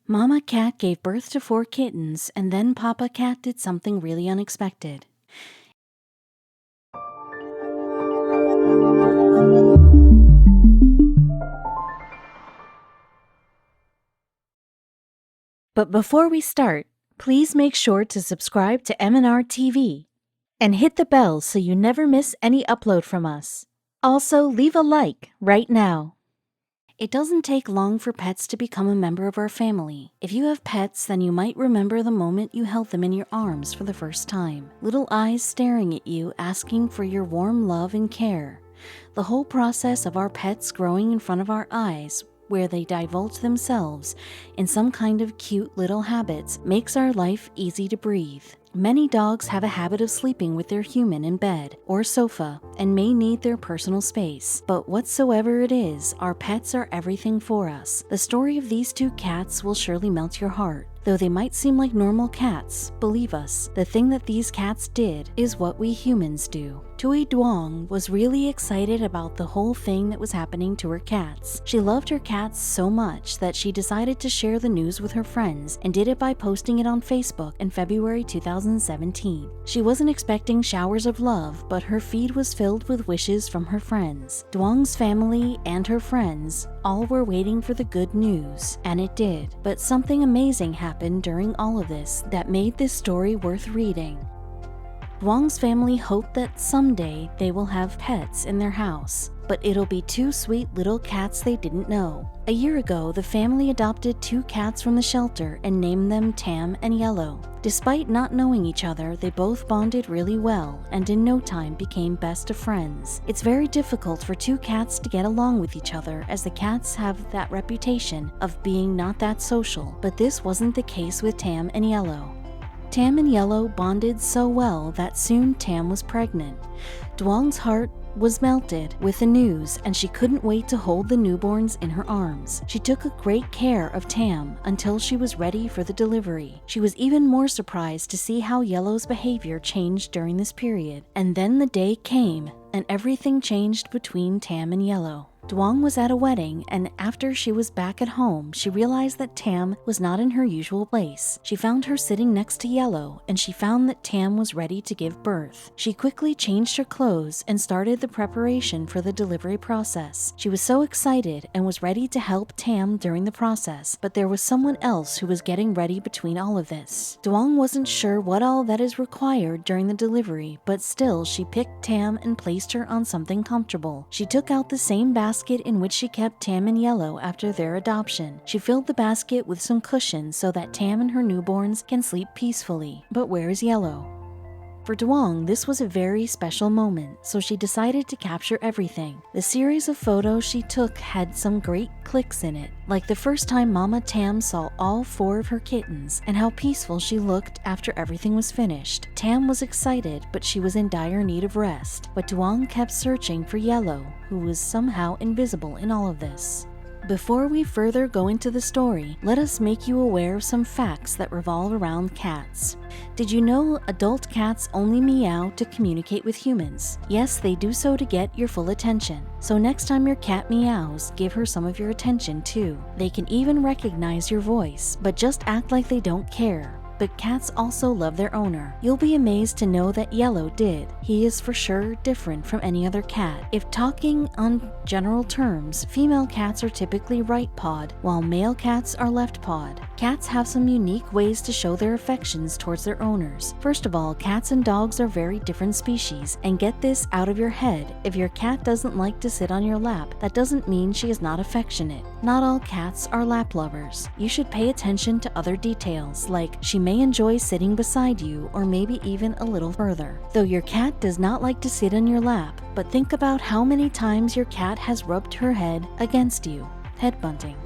Mama Cat gave birth to 4 kittens, and then Papa Cat did something really unexpected. But before we start, please make sure to subscribe to m&rtv and hit the bell so you never miss any upload from us. Also, leave a like right now. It doesn't take long for pets to become a member of our family. If you have pets, then you might remember the moment you held them in your arms for the first time. Little eyes staring at you, asking for your warm love and care. The whole process of our pets growing in front of our eyes, where they divulge themselves in some kind of cute little habits, makes our life easy to breathe. Many dogs have a habit of sleeping with their human in bed or sofa and may need their personal space. But whatsoever it is, our pets are everything for us. The story of these 2 cats will surely melt your heart. Though they might seem like normal cats, believe us, the thing that these cats did is what we humans do. Tui Duong was really excited about the whole thing that was happening to her cats. She loved her cats so much that she decided to share the news with her friends and did it by posting it on Facebook in February 2017. She wasn't expecting showers of love, but her feed was filled with wishes from her friends. Duong's family and her friends all were waiting for the good news, and it did. But something amazing happened during all of this that made this story worth reading. Duong's family hoped that someday they will have pets in their house, but it'll be 2 sweet little cats they didn't know. A year ago, the family adopted 2 cats from the shelter and named them Tam and Yellow. Despite not knowing each other, they both bonded really well and in no time became best of friends. It's very difficult for 2 cats to get along with each other, as the cats have that reputation of being not that social, but this wasn't the case with Tam and Yellow. Tam and Yellow bonded so well that soon Tam was pregnant. Duong's heart was melted with the news, and she couldn't wait to hold the newborns in her arms. She took a great care of Tam until she was ready for the delivery. She was even more surprised to see how Yellow's behavior changed during this period. And then the day came, and everything changed between Tam and Yellow. Duong was at a wedding, and after she was back at home, she realized that Tam was not in her usual place. She found her sitting next to Yellow, and she found that Tam was ready to give birth. She quickly changed her clothes and started the preparation for the delivery process. She was so excited and was ready to help Tam during the process, but there was someone else who was getting ready between all of this. Duong wasn't sure what all that is required during the delivery, but still she picked Tam and placed her on something comfortable. She took out the same basket in which she kept Tam and Yellow after their adoption. She filled the basket with some cushions so that Tam and her newborns can sleep peacefully. But where is Yellow? For Duong, this was a very special moment, so she decided to capture everything. The series of photos she took had some great clicks in it, like the first time Mama Tam saw all 4 of her kittens and how peaceful she looked after everything was finished. Tam was excited, but she was in dire need of rest. But Duong kept searching for Yellow, who was somehow invisible in all of this. Before we further go into the story, let us make you aware of some facts that revolve around cats. Did you know adult cats only meow to communicate with humans? Yes, they do so to get your full attention. So next time your cat meows, give her some of your attention too. They can even recognize your voice, but just act like they don't care. But cats also love their owner. You'll be amazed to know that Yellow did. He is for sure different from any other cat. If talking on general terms, female cats are typically right-pawed, while male cats are left-pawed. Cats have some unique ways to show their affections towards their owners. First of all, cats and dogs are very different species, and get this out of your head. If your cat doesn't like to sit on your lap, that doesn't mean she is not affectionate. Not all cats are lap lovers. You should pay attention to other details, like she may enjoy sitting beside you or maybe even a little further. Though your cat does not like to sit on your lap, but think about how many times your cat has rubbed her head against you, head bunting,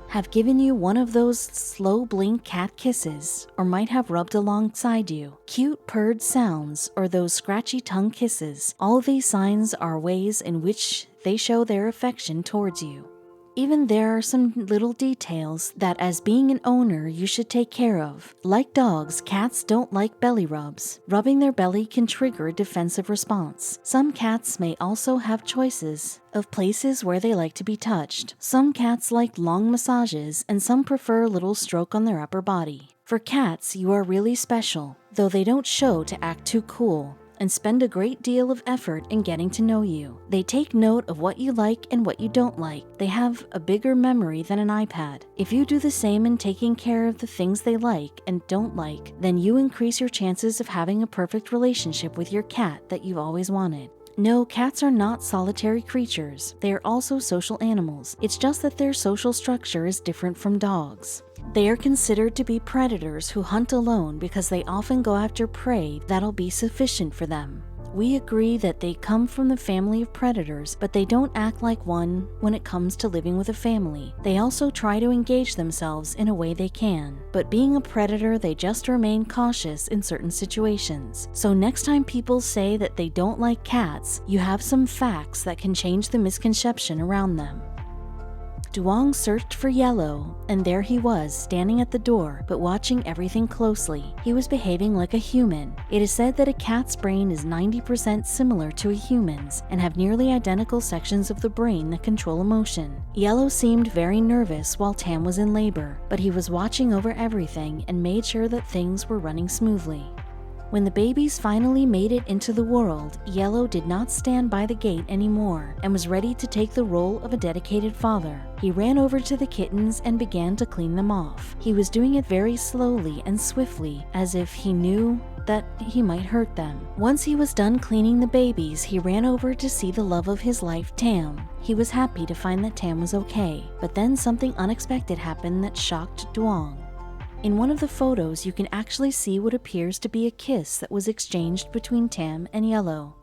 have given you one of those slow blink cat kisses, or might have rubbed alongside you, cute purred sounds, or those scratchy tongue kisses. All these signs are ways in which they show their affection towards you. Even there are some little details that as being an owner you should take care of. Like dogs, cats don't like belly rubs. Rubbing their belly can trigger a defensive response. Some cats may also have choices of places where they like to be touched. Some cats like long massages and some prefer a little stroke on their upper body. For cats, you are really special, though they don't show to act too cool and spend a great deal of effort in getting to know you. They take note of what you like and what you don't like. They have a bigger memory than an iPad. If you do the same in taking care of the things they like and don't like, then you increase your chances of having a perfect relationship with your cat that you've always wanted. No, cats are not solitary creatures. They are also social animals. It's just that their social structure is different from dogs. They are considered to be predators who hunt alone because they often go after prey that'll be sufficient for them. We agree that they come from the family of predators, but they don't act like one when it comes to living with a family. They also try to engage themselves in a way they can. But being a predator, they just remain cautious in certain situations. So next time people say that they don't like cats, you have some facts that can change the misconception around them. Duong searched for Yellow, and there he was, standing at the door, but watching everything closely. He was behaving like a human. It is said that a cat's brain is 90% similar to a human's, and have nearly identical sections of the brain that control emotion. Yellow seemed very nervous while Tam was in labor, but he was watching over everything and made sure that things were running smoothly. When the babies finally made it into the world, Yellow did not stand by the gate anymore and was ready to take the role of a dedicated father. He ran over to the kittens and began to clean them off. He was doing it very slowly and swiftly, as if he knew that he might hurt them. Once he was done cleaning the babies, he ran over to see the love of his life, Tam. He was happy to find that Tam was okay, but then something unexpected happened that shocked Duong. In one of the photos, you can actually see what appears to be a kiss that was exchanged between Tam and Yellow.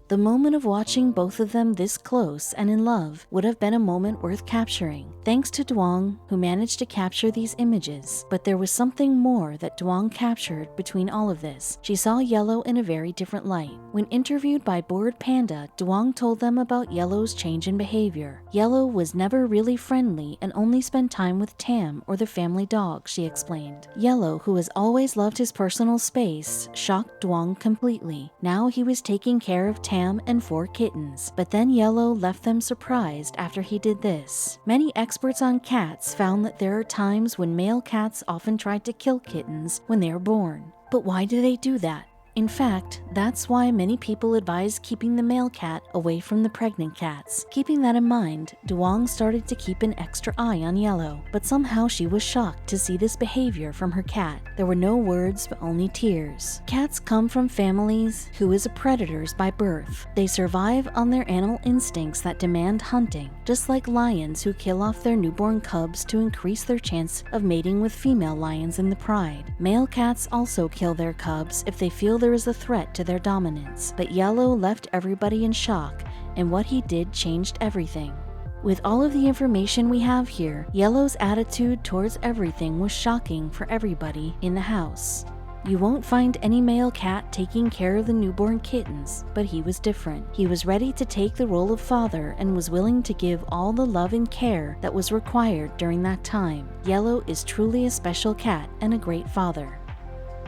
The moment of watching both of them this close and in love would have been a moment worth capturing. Thanks to Duong, who managed to capture these images. But there was something more that Duong captured between all of this. She saw Yellow in a very different light. When interviewed by Bored Panda, Duong told them about Yellow's change in behavior. Yellow was never really friendly and only spent time with Tam or the family dog, she explained. Yellow, who has always loved his personal space, shocked Duong completely. Now he was taking care of Tam and 4 kittens, but then Yellow left them surprised after he did this. Many experts on cats found that there are times when male cats often try to kill kittens when they are born. But why do they do that? In fact, that's why many people advise keeping the male cat away from the pregnant cats. Keeping that in mind, Duong started to keep an extra eye on Yellow, but somehow she was shocked to see this behavior from her cat. There were no words, but only tears. Cats come from families who is predators by birth. They survive on their animal instincts that demand hunting, just like lions who kill off their newborn cubs to increase their chance of mating with female lions in the pride. Male cats also kill their cubs if they feel there is a threat to their dominance, but Yellow left everybody in shock, and what he did changed everything. With all of the information we have here, Yellow's attitude towards everything was shocking for everybody in the house. You won't find any male cat taking care of the newborn kittens, but he was different. He was ready to take the role of father and was willing to give all the love and care that was required during that time. Yellow is truly a special cat and a great father.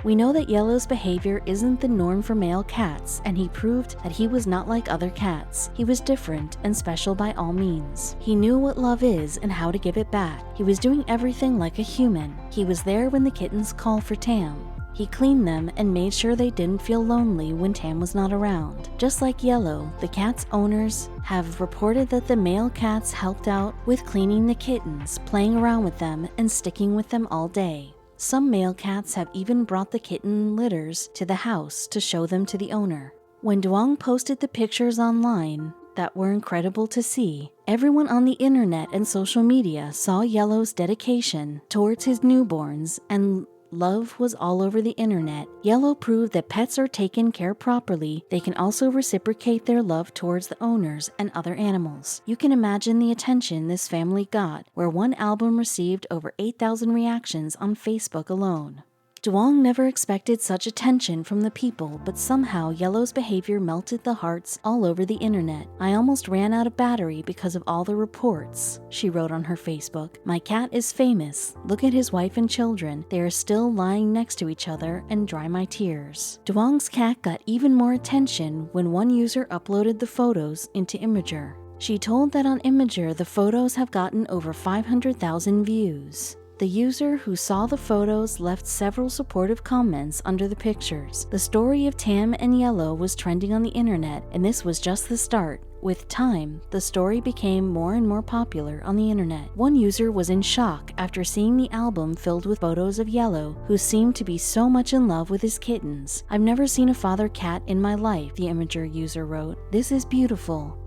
We know that Yellow's behavior isn't the norm for male cats, and he proved that he was not like other cats. He was different and special by all means. He knew what love is and how to give it back. He was doing everything like a human. He was there when the kittens called for Tam. He cleaned them and made sure they didn't feel lonely when Tam was not around. Just like Yellow, the cat's owners have reported that the male cats helped out with cleaning the kittens, playing around with them, and sticking with them all day. Some male cats have even brought the kitten litters to the house to show them to the owner. When Duong posted the pictures online that were incredible to see, everyone on the internet and social media saw Yellow's dedication towards his newborns, and love was all over the internet. Yellow proved that pets are taken care properly. They can also reciprocate their love towards the owners and other animals. You can imagine the attention this family got, where one album received over 8,000 reactions on Facebook alone. Duong never expected such attention from the people, but somehow Yellow's behavior melted the hearts all over the internet. I almost ran out of battery because of all the reports, she wrote on her Facebook. My cat is famous. Look at his wife and children. They are still lying next to each other and dry my tears. Duong's cat got even more attention when one user uploaded the photos into Imager. She told that on Imager the photos have gotten over 500,000 views. The user who saw the photos left several supportive comments under the pictures. The story of Tam and Yellow was trending on the internet, and this was just the start. With time, the story became more and more popular on the internet. One user was in shock after seeing the album filled with photos of Yellow, who seemed to be so much in love with his kittens. I've never seen a father cat in my life, the Imager user wrote. This is beautiful.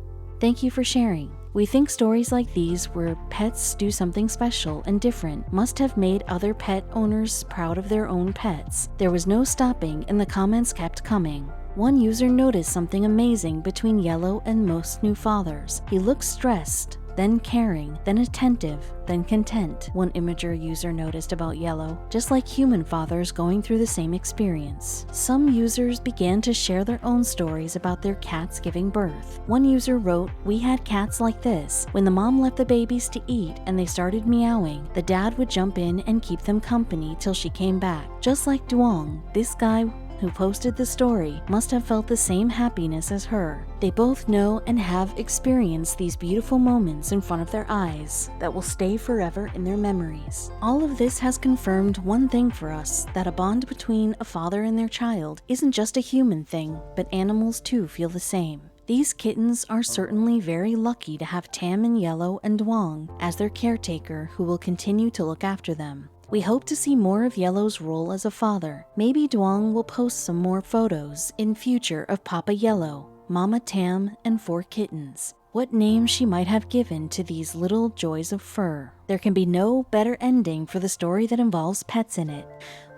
Thank you for sharing. We think stories like these, where pets do something special and different, must have made other pet owners proud of their own pets. There was no stopping, and the comments kept coming. One user noticed something amazing between Yellow and most new fathers. He looked stressed, then caring, then attentive, then content, one Imager user noticed about Yellow, just like human fathers going through the same experience. Some users began to share their own stories about their cats giving birth. One user wrote, "We had cats like this. When the mom left the babies to eat and they started meowing, the dad would jump in and keep them company till she came back." Just like Duong, this guy who posted the story must have felt the same happiness as her. They both know and have experienced these beautiful moments in front of their eyes that will stay forever in their memories. All of this has confirmed one thing for us, that a bond between a father and their child isn't just a human thing, but animals too feel the same. These kittens are certainly very lucky to have Tam and Yellow and Duong as their caretaker, who will continue to look after them. We hope to see more of Yellow's role as a father. Maybe Duong will post some more photos in future of Papa Yellow, Mama Tam, and 4 kittens. What name she might have given to these little joys of fur. There can be no better ending for the story that involves pets in it.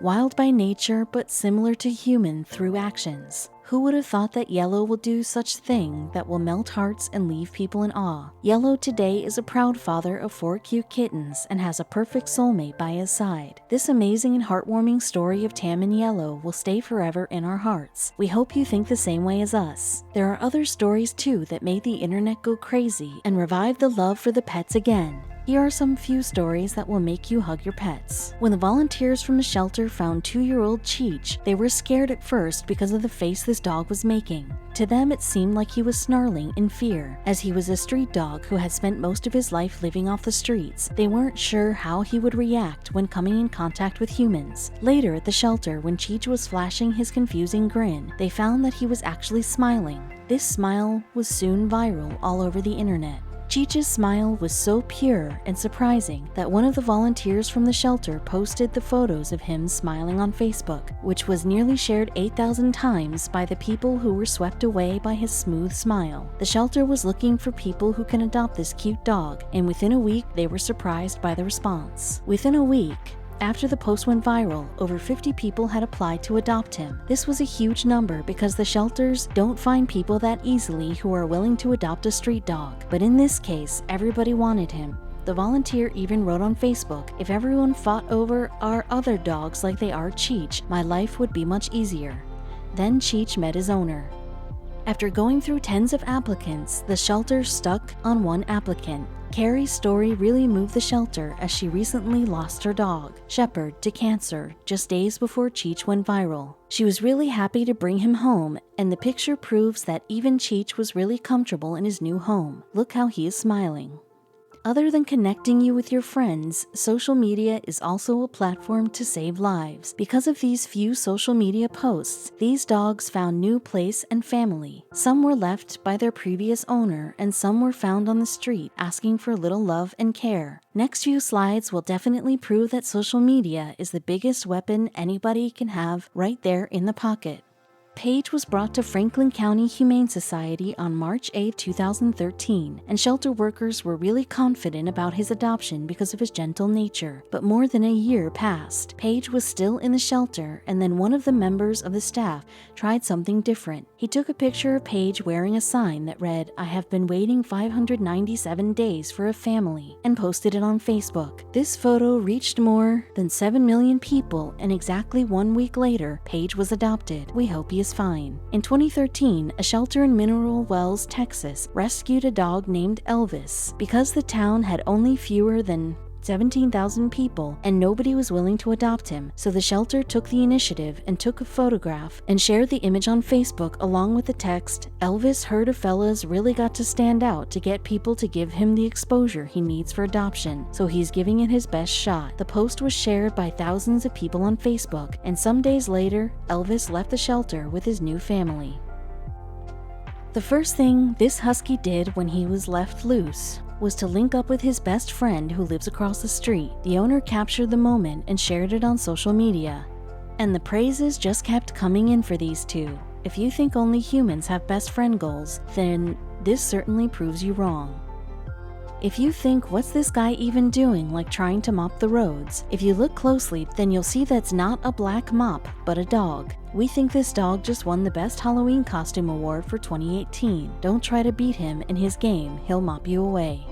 Wild by nature, but similar to human through actions. Who would have thought that Yellow will do such thing that will melt hearts and leave people in awe? Yellow today is a proud father of 4 cute kittens and has a perfect soulmate by his side. This amazing and heartwarming story of Tam and Yellow will stay forever in our hearts. We hope you think the same way as us. There are other stories too that made the internet go crazy and revive the love for the pets again. Here are some few stories that will make you hug your pets. When the volunteers from a shelter found 2-year-old Cheech, they were scared at first because of the face this dog was making. To them, it seemed like he was snarling in fear, as he was a street dog who had spent most of his life living off the streets. They weren't sure how he would react when coming in contact with humans. Later at the shelter, when Cheech was flashing his confusing grin, they found that he was actually smiling. This smile was soon viral all over the internet. Cheech's smile was so pure and surprising that one of the volunteers from the shelter posted the photos of him smiling on Facebook, which was nearly shared 8,000 times by the people who were swept away by his smooth smile. The shelter was looking for people who can adopt this cute dog, and within a week they were surprised by the response. Within a week, after the post went viral, over 50 people had applied to adopt him. This was a huge number because the shelters don't find people that easily who are willing to adopt a street dog. But in this case, everybody wanted him. The volunteer even wrote on Facebook, "If everyone fought over our other dogs like they are Cheech, my life would be much easier." Then Cheech met his owner. After going through tens of applicants, the shelter stuck on one applicant. Carrie's story really moved the shelter as she recently lost her dog, Shepherd, to cancer just days before Cheech went viral. She was really happy to bring him home, and the picture proves that even Cheech was really comfortable in his new home. Look how he is smiling. Other than connecting you with your friends, social media is also a platform to save lives. Because of these few social media posts, these dogs found new place and family. Some were left by their previous owner, and some were found on the street asking for a little love and care. Next few slides will definitely prove that social media is the biggest weapon anybody can have right there in the pocket. Paige was brought to Franklin County Humane Society on March 8, 2013, and shelter workers were really confident about his adoption because of his gentle nature. But more than a year passed. Paige was still in the shelter, and then one of the members of the staff tried something different. He took a picture of Paige wearing a sign that read, "I have been waiting 597 days for a family," and posted it on Facebook. This photo reached more than 7 million people, and exactly 1 week later, Paige was adopted. We hope he is fine. In 2013, a shelter in Mineral Wells, Texas, rescued a dog named Elvis. Because the town had only fewer than 17,000 people and nobody was willing to adopt him, so the shelter took the initiative and took a photograph and shared the image on Facebook along with the text, "Elvis heard a fella's really got to stand out to get people to give him the exposure he needs for adoption, so he's giving it his best shot." The post was shared by thousands of people on Facebook, and some days later, Elvis left the shelter with his new family. The first thing this husky did when he was left loose was to link up with his best friend who lives across the street. The owner captured the moment and shared it on social media. And the praises just kept coming in for these two. If you think only humans have best friend goals, then this certainly proves you wrong. If you think, "What's this guy even doing, like trying to mop the roads?" If you look closely, then you'll see that's not a black mop, but a dog. We think this dog just won the Best Halloween Costume Award for 2018. Don't try to beat him in his game, he'll mop you away.